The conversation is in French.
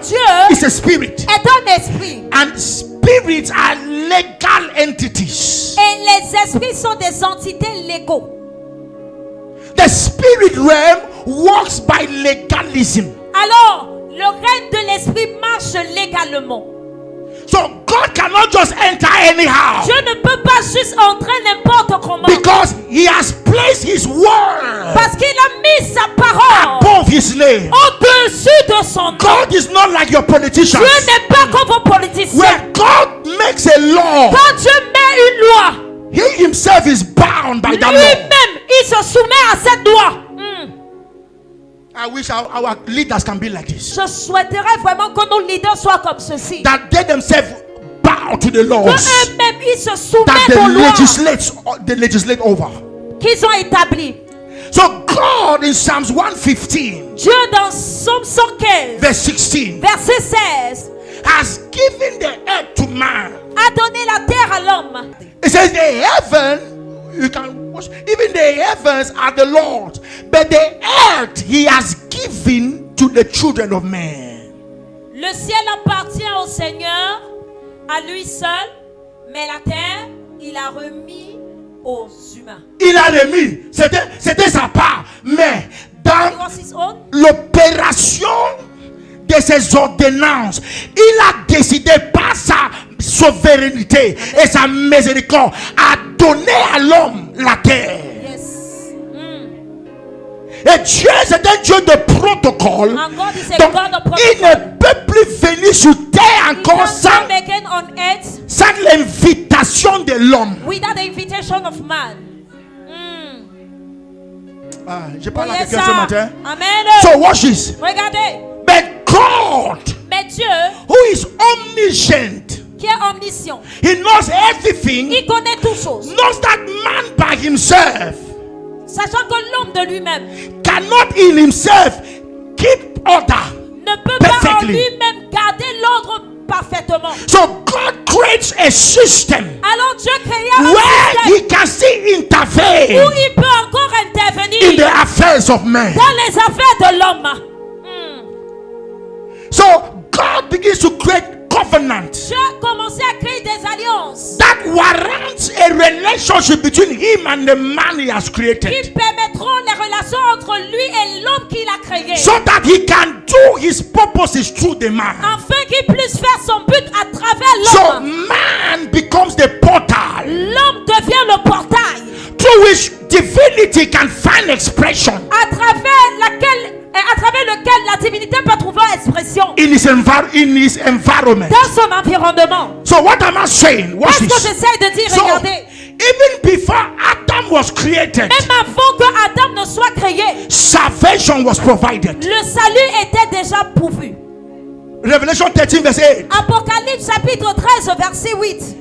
Dieu is a spirit. est un esprit. And spirits are legal entities. Et les esprits sont des entités légaux. The spirit realm works by legalism. Alors, le règne de l'esprit marche légalement. So God cannot just enter anyhow. Dieu ne peut pas juste entrer n'importe comment. Because he has placed his word Parce qu'il a mis sa parole above his name. au-dessus de son nom. God is not like your politicians. Dieu n'est pas comme vos politiciens. Where God makes a law, Quand Dieu met une loi, he himself is bound by that law. lui-même, il se soumet à cette loi. I wish our leaders can be like this. Je souhaiterais vraiment que nos leaders soient comme ceci. That they themselves bow to the laws Que eux-mêmes, ils se that soumettent aux lois they legislate over. qu'ils ont établies. So God in Psalms 115 Dieu dans Psaume 115, verse 16 verset 16, has given the earth to man. a donné la terre à l'homme. It says the heaven, you can watch, even the heavens are the Lord, but the earth he has given to the children of men. Le ciel appartient au Seigneur, à lui seul, mais la terre, il a remis aux humains. Il a remis, c'était sa part, mais It dans was his own. l'opération de ses ordonnances, il a décidé par sa souveraineté et sa miséricorde à donner à l'homme la terre. Yes. Et Dieu, c'est un Dieu de protocole. And God is a Donc, God of il protocol. ne peut plus venir sur terre He encore can sans, come again on earth sans l'invitation de l'homme. without the invitation of man. Je parle à Yes, quelqu'un ce sir. matin. Amen. So watch this. Regardez. But God, Mais Dieu, who is omniscient, qui est omniscient, he knows everything, il connaît toutes choses. knows that man by himself Sachant que l'homme de lui-même cannot in himself keep order. ne peut pas en Perfectly. lui-même garder l'ordre parfaitement. So God creates a system Alors Dieu créa un where système he can still où intervene il peut encore in intervenir the affairs of men. dans les affaires de l'homme. So God begins to create covenant Dieu a commencé à créer des alliances that warrants a relationship between him and the man he has qui created, permettront les relations entre lui et l'homme qu'il a créé, so that he can do his purposes through the man. afin qu'il puisse faire son but à travers So l'homme. man becomes the portal L'homme devient le portail through which divinity can find expression à travers lequel la divinité peut trouver expression in his environment. dans son environnement. So what am I saying? Watch Qu'est-ce que this. j'essaie de dire? So Regardez. even before Adam was created, Même avant que Adam ne soit créé, salvation was provided. le salut était déjà pourvu. Revelation 13 verse 8. Apocalypse chapitre 13 verset 8.